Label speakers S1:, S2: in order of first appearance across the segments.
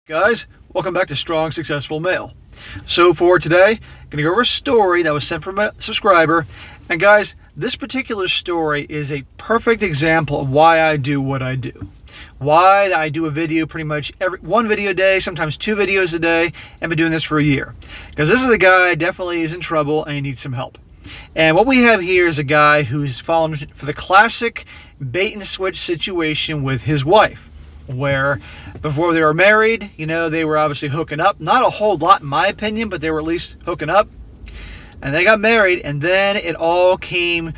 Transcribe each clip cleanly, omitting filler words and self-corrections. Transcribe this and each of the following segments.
S1: Guys, welcome back to Strong Successful Male. So for today, I'm going to go over a story that was sent from a subscriber. And guys, this particular story is a perfect example of why I do what I do. Why I do a video pretty much one video a day, sometimes 2 videos a day, and been doing this for a year. Because this is a guy definitely is in trouble and he needs some help. And what we have here is a guy who's fallen for the classic bait and switch situation with his wife, where before they were married, they were obviously hooking up. Not a whole lot in my opinion, but they were at least hooking up. And they got married, and then it all came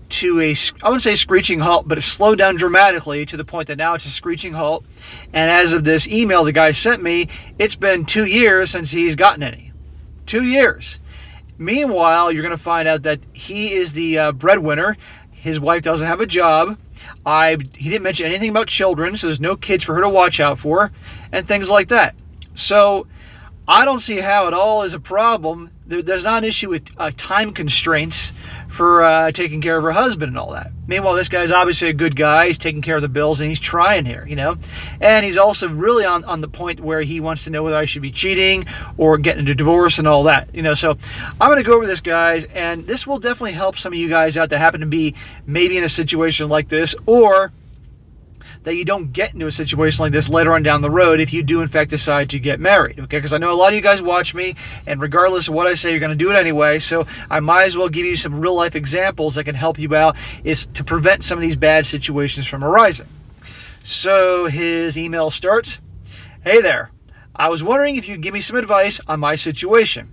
S1: to I wouldn't say screeching halt, but it slowed down dramatically to the point that now it's a screeching halt. And as of this email the guy sent me, it's been 2 years since he's gotten any. 2 years. Meanwhile, you're going to find out that he is the breadwinner. His wife doesn't have a job. He didn't mention anything about children, so there's no kids for her to watch out for, and things like that. So I don't see how it all is a problem. There's not an issue with time constraints for taking care of her husband and all that. Meanwhile, this guy's obviously a good guy. He's taking care of the bills, and he's trying here, And he's also really on the point where he wants to know whether I should be cheating or getting a divorce and all that, So I'm going to go over this, guys, and this will definitely help some of you guys out that happen to be maybe in a situation like this, or that you don't get into a situation like this later on down the road if you do in fact decide to get married, okay? Because I know a lot of you guys watch me, and regardless of what I say, you're going to do it anyway, so I might as well give you some real life examples that can help you out is to prevent some of these bad situations from arising. So his email starts, "Hey there, I was wondering if you'd give me some advice on my situation.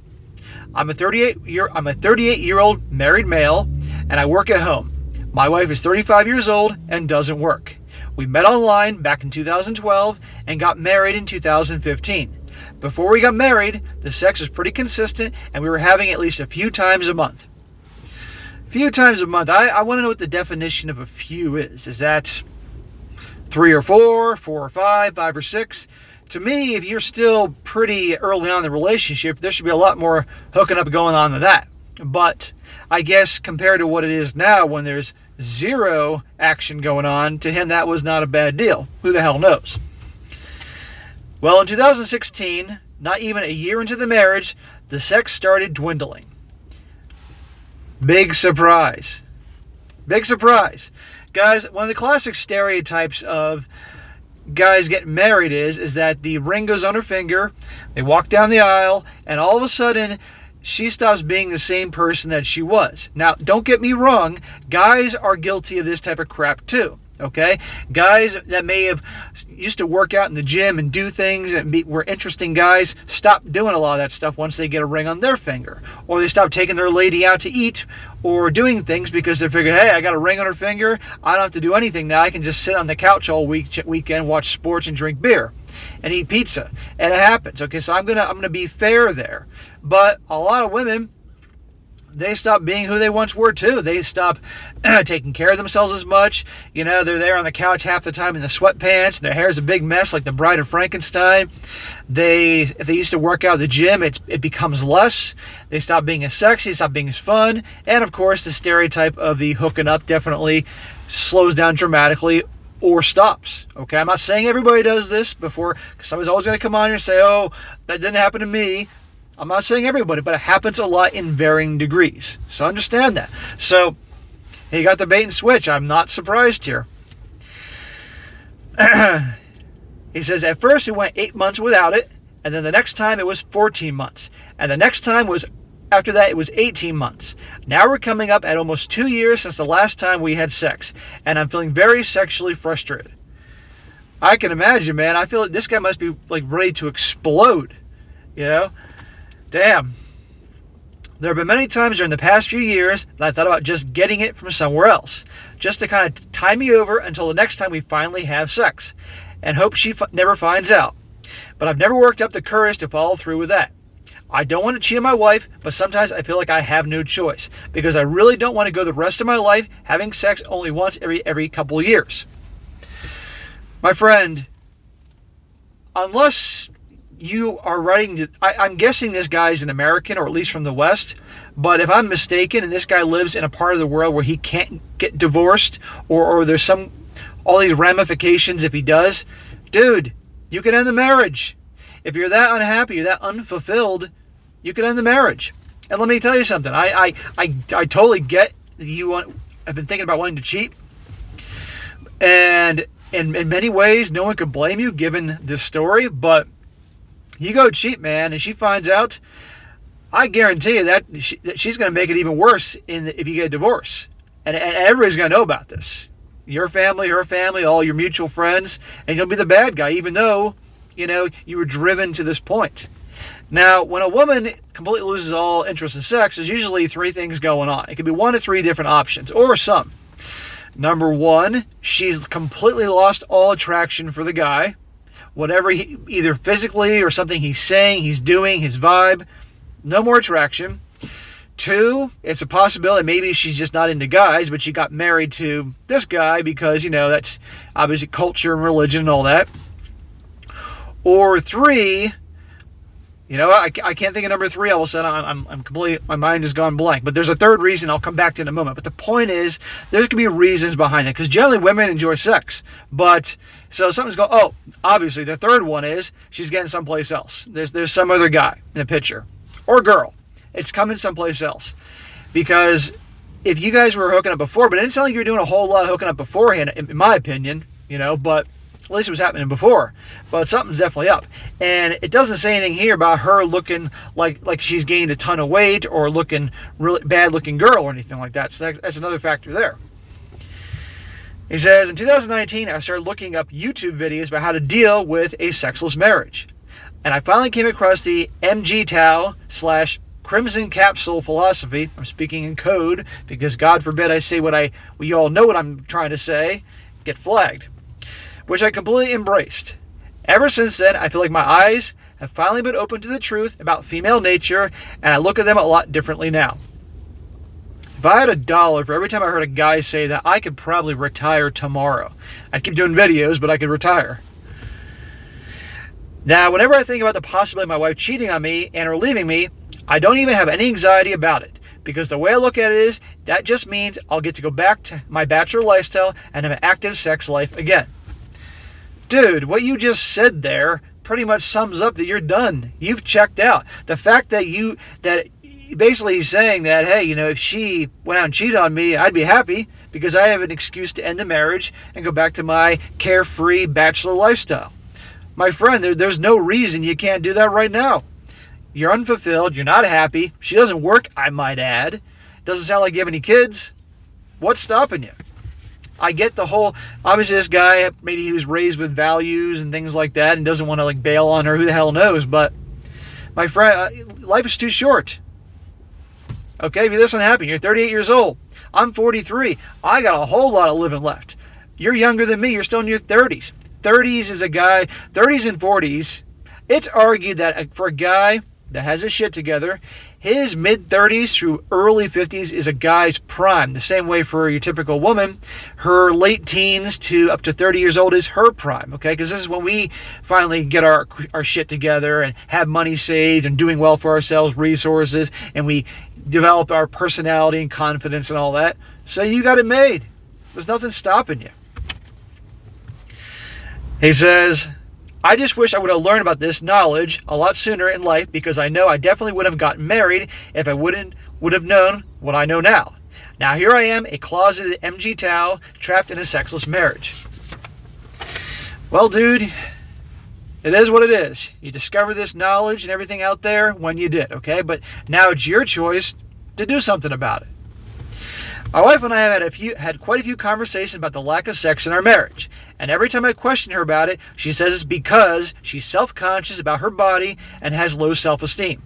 S1: I'm a 38-year-old married male, and I work at home. My wife is 35 years old and doesn't work. We met online back in 2012 and got married in 2015. Before we got married, the sex was pretty consistent and we were having at least a few times a month." Few times a month. I want to know what the definition of a few is. Is that 3 or 4, 4 or 5, 5 or 6? To me, if you're still pretty early on in the relationship, there should be a lot more hooking up going on than that. But I guess compared to what it is now when there's zero action going on, to him that was not a bad deal. Who the hell knows? Well, in 2016, not even a year into the marriage, the sex started dwindling. Big surprise. Big surprise. Guys, one of the classic stereotypes of guys getting married is that the ring goes on her finger, they walk down the aisle, and all of a sudden she stops being the same person that she was. Now, don't get me wrong, guys are guilty of this type of crap too, okay? Guys that may have used to work out in the gym and do things and were interesting guys stop doing a lot of that stuff once they get a ring on their finger. Or they stop taking their lady out to eat or doing things because they figure, hey, I got a ring on her finger, I don't have to do anything now, I can just sit on the couch all weekend, watch sports and drink beer and eat pizza. And it happens, okay? So I'm gonna be fair there. But a lot of women, they stop being who they once were too. They stop taking care of themselves as much. They're there on the couch half the time in the sweatpants, and their hair's a big mess like the Bride of Frankenstein. If they used to work out at the gym, it becomes less. They stop being as sexy, stop being as fun. And of course, the stereotype of the hooking up definitely slows down dramatically or stops. Okay, I'm not saying everybody does this before, because somebody's always going to come on here and say, oh, that didn't happen to me. I'm not saying everybody, but it happens a lot in varying degrees. So understand that. So he got the bait and switch. I'm not surprised here. He says, at first we went 8 months without it, and then the next time it was 14 months. And the next time after that it was 18 months. Now we're coming up at almost 2 years since the last time we had sex, and I'm feeling very sexually frustrated. I can imagine, man. I feel like this guy must be like ready to explode, Damn. There have been many times during the past few years that I thought about just getting it from somewhere else, just to kind of tie me over until the next time we finally have sex, and hope she never finds out. But I've never worked up the courage to follow through with that. I don't want to cheat on my wife, but sometimes I feel like I have no choice, because I really don't want to go the rest of my life having sex only once every couple of years. My friend, unless you are writing to, I'm guessing this guy's an American, or at least from the West, but if I'm mistaken and this guy lives in a part of the world where he can't get divorced, or there's all these ramifications if he does, dude, you can end the marriage. If you're that unhappy, you're that unfulfilled, you can end the marriage. And let me tell you something. I totally get I've been thinking about wanting to cheat. And in many ways, no one could blame you given this story. But you go cheat, man, and she finds out, I guarantee you that she's going to make it even worse if you get a divorce. And everybody's going to know about this. Your family, her family, all your mutual friends. And you'll be the bad guy, even though, you were driven to this point. Now, when a woman completely loses all interest in sex, there's usually three things going on. It could be one of three different options, or some. Number one, she's completely lost all attraction for the guy. Whatever, either physically or something he's saying, he's doing, his vibe, no more attraction. Two, it's a possibility maybe she's just not into guys, but she got married to this guy because, that's obviously culture and religion and all that. Or three, I can't think of number three all of a sudden. I'm completely, my mind has gone blank. But there's a third reason I'll come back to in a moment. But the point is, there's going to be reasons behind it. Because generally women enjoy sex. But, so something's going, obviously the third one is she's getting someplace else. There's some other guy in the picture. Or girl. It's coming someplace else. Because if you guys were hooking up before, but it didn't sound like you were doing a whole lot of hooking up beforehand, in my opinion, but at least it was happening before. But something's definitely up. And it doesn't say anything here about her looking like she's gained a ton of weight or looking really bad looking girl or anything like that. So that's another factor there. He says, in 2019, I started looking up YouTube videos about how to deal with a sexless marriage. And I finally came across the MGTOW/Crimson Capsule philosophy. I'm speaking in code because God forbid I say we all know what I'm trying to say, get flagged. Which I completely embraced. Ever since then, I feel like my eyes have finally been opened to the truth about female nature, and I look at them a lot differently now. If I had $1 for every time I heard a guy say that, I could probably retire tomorrow. I'd keep doing videos, but I could retire. Now, whenever I think about the possibility of my wife cheating on me and her leaving me, I don't even have any anxiety about it. Because the way I look at it is, that just means I'll get to go back to my bachelor lifestyle and have an active sex life again. Dude, what you just said there pretty much sums up that you're done. You've checked out. The fact that basically he's saying that, hey, if she went out and cheated on me, I'd be happy because I have an excuse to end the marriage and go back to my carefree bachelor lifestyle. My friend, there's no reason you can't do that right now. You're unfulfilled. You're not happy. She doesn't work, I might add. Doesn't sound like you have any kids. What's stopping you? I get the whole, obviously this guy, maybe he was raised with values and things like that and doesn't want to bail on her, who the hell knows, but my friend, life is too short. Okay, if you're this unhappy, you're 38 years old, I'm 43, I got a whole lot of living left. You're younger than me, you're still in your 30s. 30s is a guy, 30s and 40s, it's argued that for a guy that has his shit together, his mid-30s through early 50s is a guy's prime. The same way for your typical woman, her late teens to up to 30 years old is her prime, okay? Because this is when we finally get our shit together and have money saved and doing well for ourselves, resources, and we develop our personality and confidence and all that. So you got it made. There's nothing stopping you. He says, I just wish I would have learned about this knowledge a lot sooner in life because I know I definitely would have gotten married if I would have known what I know now. Now here I am, a closeted MGTOW, trapped in a sexless marriage. Well, dude, it is what it is. You discovered this knowledge and everything out there when you did, okay? But now it's your choice to do something about it. My wife and I have had quite a few conversations about the lack of sex in our marriage. And every time I question her about it, she says it's because she's self-conscious about her body and has low self-esteem.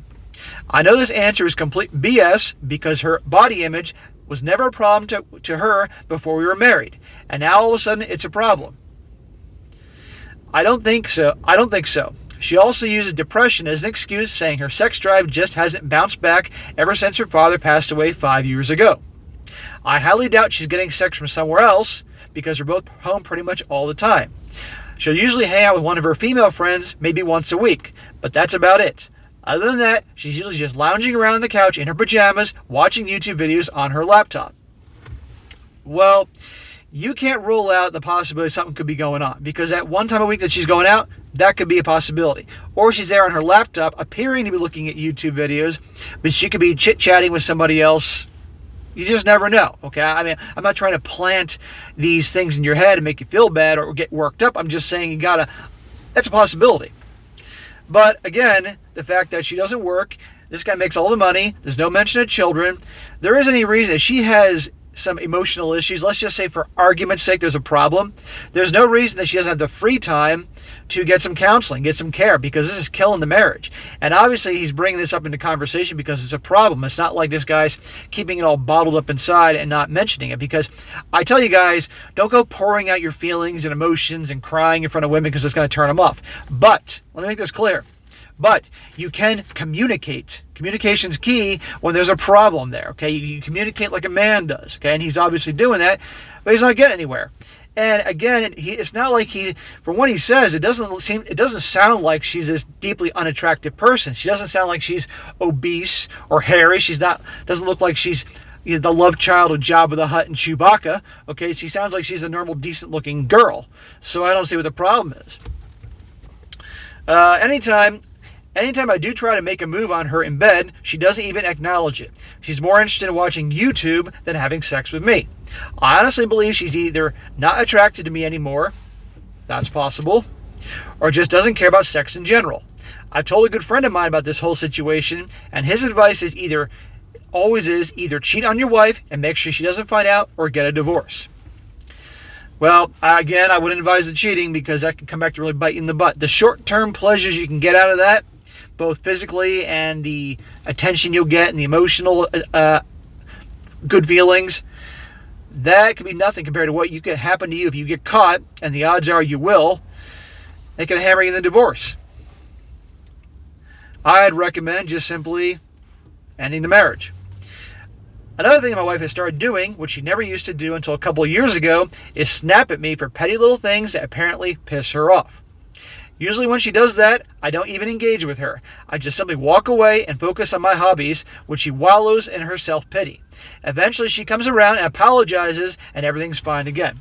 S1: I know this answer is complete BS because her body image was never a problem to her before we were married. And now all of a sudden it's a problem. I don't think so. She also uses depression as an excuse, saying her sex drive just hasn't bounced back ever since her father passed away 5 years ago. I highly doubt she's getting sex from somewhere else because they're both home pretty much all the time. She'll usually hang out with one of her female friends maybe once a week, but that's about it. Other than that, she's usually just lounging around on the couch in her pajamas, watching YouTube videos on her laptop. Well, you can't rule out the possibility something could be going on because that one time a week that she's going out, That could be a possibility. Or she's there on her laptop appearing to be looking at YouTube videos, but she could be chit-chatting with somebody else. You just never know, okay? I mean, I'm not trying to plant these things in your head and make you feel bad or get worked up. I'm just saying that's a possibility. But again, the fact that she doesn't work, this guy makes all the money, there's no mention of children, there isn't any reason. If she has some emotional issues, let's just say for argument's sake there's a problem, there's no reason that she doesn't have the free time to get some counseling, get some care, because this is killing the marriage. And obviously he's bringing this up into conversation because it's a problem. It's not like this guy's keeping it all bottled up inside and not mentioning it, because I tell you guys, don't go pouring out your feelings and emotions and crying in front of women because it's going to turn them off. But let me make this clear. But you can communicate. Communication's key when there's a problem there, okay? You communicate like a man does, okay? And he's obviously doing that, but he's not getting anywhere. And again, it's not like from what he says, it doesn't sound like she's this deeply unattractive person. She doesn't sound like she's obese or hairy. Doesn't look like she's the love child of Jabba the Hutt and Chewbacca, okay? She sounds like she's a normal, decent-looking girl. So I don't see what the problem is. Anytime I do try to make a move on her in bed, she doesn't even acknowledge it. She's more interested in watching YouTube than having sex with me. I honestly believe she's either not attracted to me anymore, that's possible, or just doesn't care about sex in general. I've told a good friend of mine about this whole situation, and his advice is either cheat on your wife and make sure she doesn't find out, or get a divorce. Well, again, I wouldn't advise the cheating because that can come back to really bite you in the butt. The short-term pleasures you can get out of that, both physically and the attention you'll get and the emotional good feelings, that could be nothing compared to what could happen to you if you get caught, and the odds are you will. They can hammer you in the divorce. I'd recommend just simply ending the marriage. Another thing my wife has started doing, which she never used to do until a couple of years ago, is snap at me for petty little things that apparently piss her off. Usually when she does that, I don't even engage with her. I just simply walk away and focus on my hobbies, which she wallows in her self-pity. Eventually she comes around and apologizes, and everything's fine again.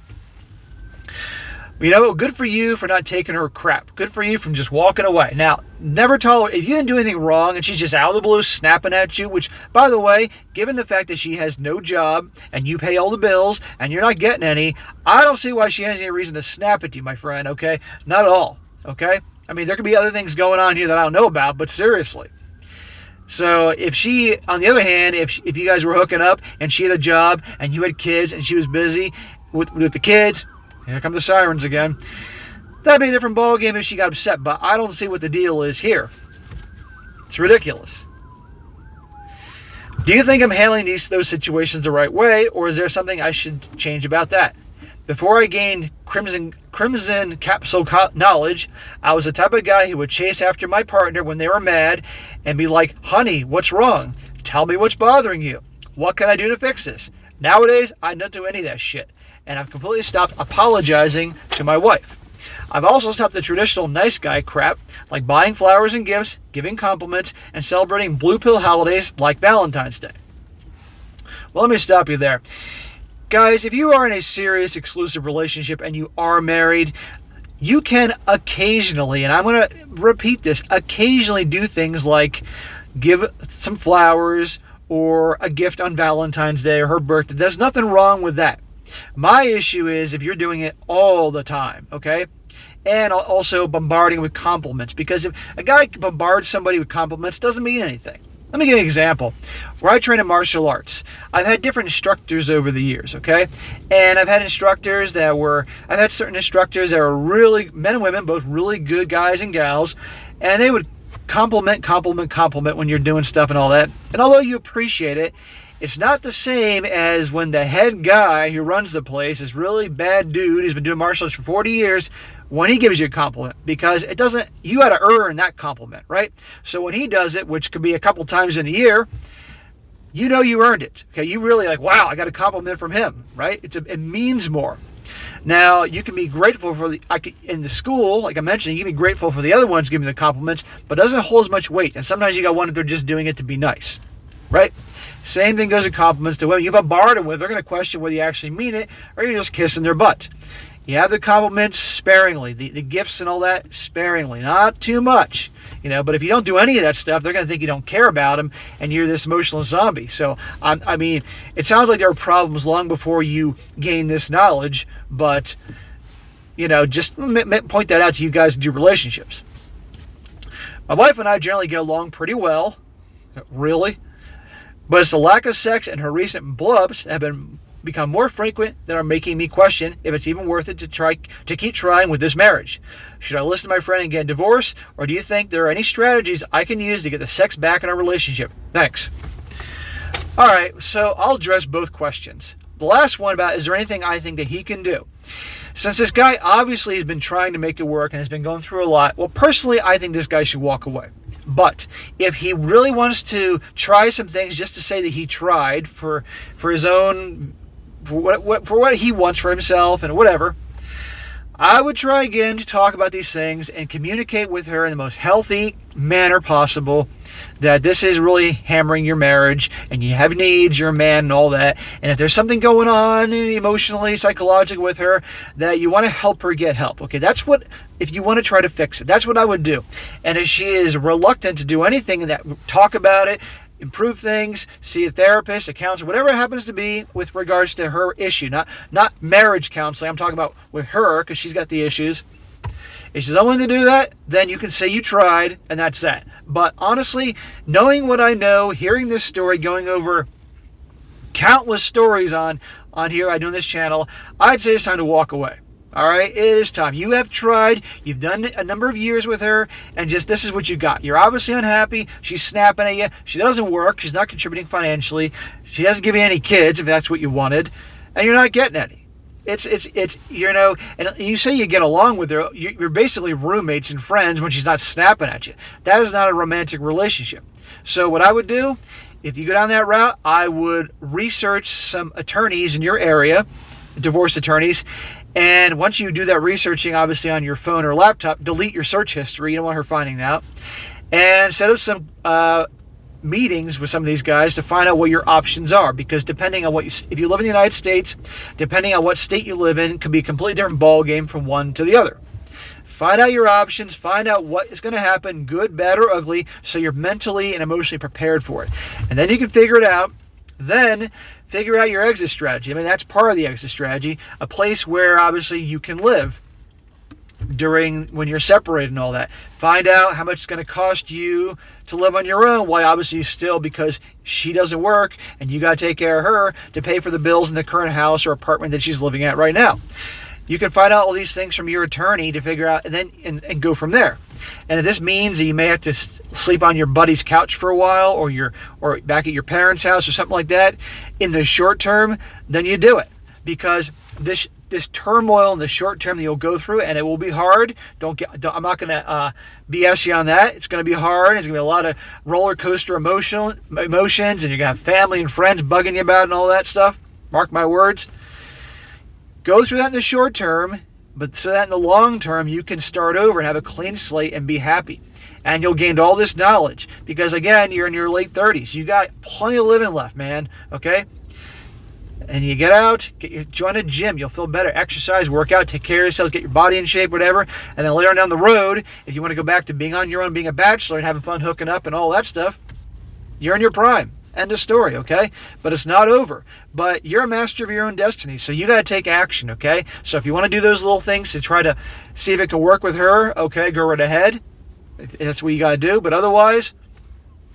S1: You know, good for you for not taking her crap. Good for you from just walking away. Now, never tolerate, if you didn't do anything wrong and she's just out of the blue snapping at you, which, by the way, given the fact that she has no job and you pay all the bills and you're not getting any, I don't see why she has any reason to snap at you, my friend, okay? Not at all. Okay? I mean, there could be other things going on here that I don't know about, but seriously. So if she, on the other hand, if you guys were hooking up and she had a job and you had kids and she was busy with the kids, here come the sirens again, that'd be a different ballgame if she got upset, but I don't see what the deal is here. It's ridiculous. Do you think I'm handling those situations the right way, or is there something I should change about that? Before I gained crimson capsule knowledge, I was the type of guy who would chase after my partner when they were mad and be like, honey, what's wrong? Tell me what's bothering you. What can I do to fix this? Nowadays, I don't do any of that shit. And I've completely stopped apologizing to my wife. I've also stopped the traditional nice guy crap, like buying flowers and gifts, giving compliments, and celebrating blue pill holidays like Valentine's Day. Well, let me stop you there. Guys, if you are in a serious exclusive relationship and you are married, you can occasionally, and I'm going to repeat this, occasionally do things like give some flowers or a gift on Valentine's Day or her birthday. There's nothing wrong with that. My issue is if you're doing it all the time, okay? And also bombarding with compliments, because if a guy bombards somebody with compliments, doesn't mean anything. Let me give you an example. Where I train in martial arts, I've had different instructors over the years, okay? And I've had certain instructors that are really, men and women, both really good guys and gals, and they would compliment when you're doing stuff and all that. And although you appreciate it, it's not the same as when the head guy who runs the place, is really bad dude, who's been doing martial arts for 40 years, when he gives you a compliment, because you got to earn that compliment, right? So when he does it, which could be a couple times in a year, you know you earned it. Okay, you really like, wow, I got a compliment from him, right? It means more. Now, you can be grateful in the school, like I mentioned, you can be grateful for the other ones giving the compliments, but it doesn't hold as much weight. And sometimes you got one that they're just doing it to be nice, right? Same thing goes with compliments to women. You bombard them with, they're going to question whether you actually mean it or you're just kissing their butt. You have the compliments sparingly, the gifts and all that sparingly, not too much. But if you don't do any of that stuff, they're going to think you don't care about them, and you're this emotionless zombie. So, I mean, it sounds like there were problems long before you gained this knowledge, but, just point that out to you guys in your relationships. My wife and I generally get along pretty well, really, but it's the lack of sex and her recent blow-ups that have become more frequent that are making me question if it's even worth it to keep trying with this marriage. Should I listen to my friend and get a divorce, or do you think there are any strategies I can use to get the sex back in our relationship? Thanks. All right, so I'll address both questions. The last one about, is there anything I think that he can do? Since this guy obviously has been trying to make it work and has been going through a lot, well, personally, I think this guy should walk away. But if he really wants to try some things just to say that he tried for his own, for what he wants for himself and whatever, I would try again to talk about these things and communicate with her in the most healthy manner possible that this is really hammering your marriage and you have needs, you're a man and all that. And if there's something going on emotionally, psychologically with her, that you want to help her get help. Okay, that's what, if you want to try to fix it, that's what I would do. And if she is reluctant to do anything, that talk about it, improve things, see a therapist, a counselor, whatever it happens to be with regards to her issue. Not marriage counseling. I'm talking about with her because she's got the issues. If she's unwilling to do that, then you can say you tried, and that's that. But honestly, knowing what I know, hearing this story, going over countless stories on here I do on this channel, I'd say it's time to walk away. All right, it is time. You have tried. You've done a number of years with her, and just this is what you got. You're obviously unhappy. She's snapping at you. She doesn't work. She's not contributing financially. She doesn't give you any kids, if that's what you wanted, and you're not getting any. It's and you say you get along with her. You're basically roommates and friends when she's not snapping at you. That is not a romantic relationship. So what I would do, if you go down that route, I would research some attorneys in your area, divorce attorneys. And once you do that researching, obviously on your phone or laptop, delete your search history. You don't want her finding out. And set up some meetings with some of these guys to find out what your options are. Because depending on if you live in the United States, depending on what state you live in, could be a completely different ball game from one to the other. Find out your options. Find out what is going to happen, good, bad, or ugly, so you're mentally and emotionally prepared for it. And then you can figure it out. Then figure out your exit strategy. I mean, that's part of the exit strategy. A place where obviously you can live when you're separated and all that. Find out how much it's going to cost you to live on your own. Why, obviously, still because she doesn't work and you got to take care of her to pay for the bills in the current house or apartment that she's living at right now. You can find out all these things from your attorney to figure out, and then go from there. And if this means that you may have to sleep on your buddy's couch for a while, or back at your parents' house or something like that, in the short term, then you do it. Because this turmoil in the short term that you'll go through, and it will be hard. I'm not going to BS you on that. It's going to be hard. It's going to be a lot of roller coaster emotions, and you're going to have family and friends bugging you about it and all that stuff. Mark my words. Go through that in the short term, but so that in the long term you can start over and have a clean slate and be happy. And you'll gain all this knowledge because, again, you're in your late 30s. You got plenty of living left, man, okay? And you get out, join a gym. You'll feel better. Exercise, work out, take care of yourselves, get your body in shape, whatever. And then later on down the road, if you want to go back to being on your own, being a bachelor and having fun hooking up and all that stuff, you're in your prime. End of story, okay? But it's not over. But you're a master of your own destiny, so you got to take action, okay? So if you want to do those little things to try to see if it can work with her, okay, go right ahead. If that's what you got to do. But otherwise,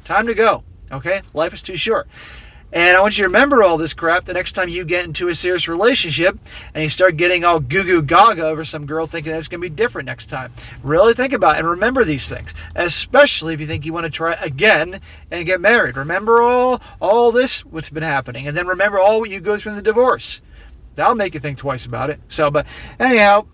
S1: time to go, okay? Life is too short. And I want you to remember all this crap the next time you get into a serious relationship and you start getting all goo-goo gaga over some girl thinking that it's going to be different next time. Really think about it and remember these things, especially if you think you want to try again and get married. Remember all this, what's been happening, and then remember all what you go through in the divorce. That'll make you think twice about it. But anyhow,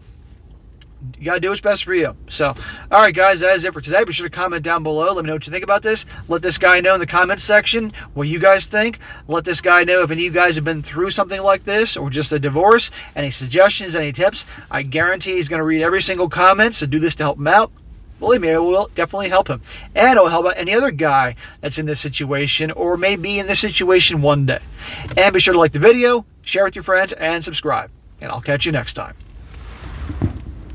S1: you got to do what's best for you. So, all right, guys, that is it for today. Be sure to comment down below. Let me know what you think about this. Let this guy know in the comment section what you guys think. Let this guy know if any of you guys have been through something like this or just a divorce. Any suggestions, any tips. I guarantee he's going to read every single comment, so do this to help him out. Believe me, it will definitely help him. And it will help out any other guy that's in this situation or may be in this situation one day. And be sure to like the video, share with your friends, and subscribe. And I'll catch you next time.